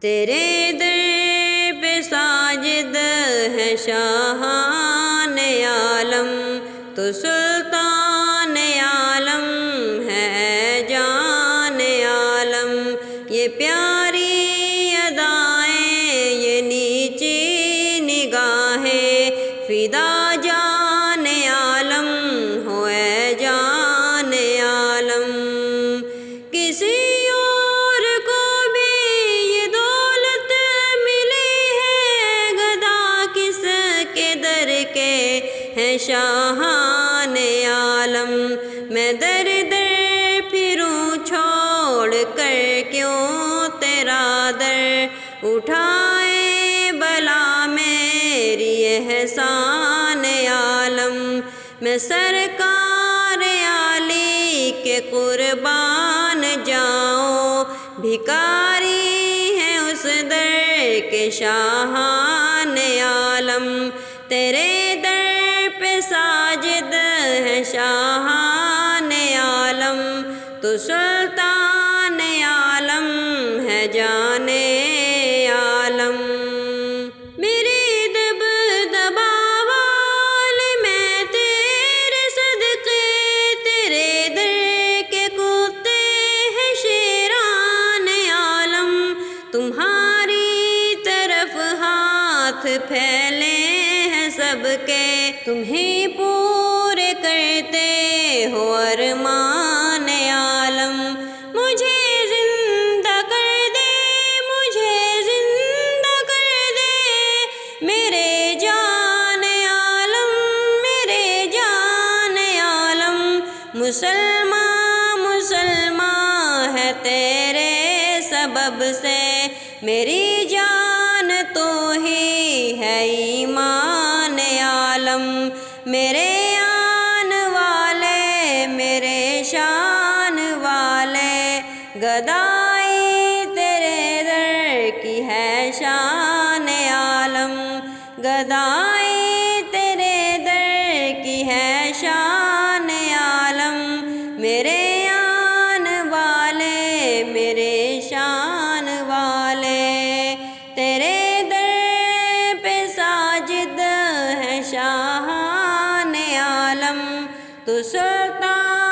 تیرے در پہ ساجد ہے شاہان عالم، تو سلطان عالم ہے جان عالم۔ یہ پیاری ادائیں، یہ نیچی نگاہیں، فدا جان عالم ہو اے جان عالم۔ کسی اور کو بھی یہ دولت ملی ہے، گدا کس کے در کے ہیں شاہان عالم۔ میں در در پھروں چھوڑ کر کیوں تیرا در، اٹھائے بلا میری احسان عالم۔ میں سرکار عالی کے قربان جاؤں، بھکاری ہے اس در کے شاہان عالم۔ تیرے در پہ ساجد ہے شاہان عالم، تو سلطان عالم ہے جان عالم۔ میری دبدبا والے میں تیرے صدقے، تیرے در کے کتے ہیں شیران عالم۔ تمہاری طرف ہاتھ پھیلے ہیں سب کے، تمہیں پورے کرتے ہو ارمان عالم۔ مجھے زندہ کر دے، مجھے زندہ کر دے، میرے جان عالم، میرے جان عالم۔ مسلمان مسلمان ہے تیرے سبب سے، میری جان تو ہی ہے ایمان عالم۔ میرے آن والے، میرے شان والے، گدائی تیرے در کی ہے شان عالم۔ گدائی تیرے در کی ہے شان عالم۔ میرے آن والے، میرے شان والے، تیرے در پہ ساجد ہے شاہان عالم، تو سلطان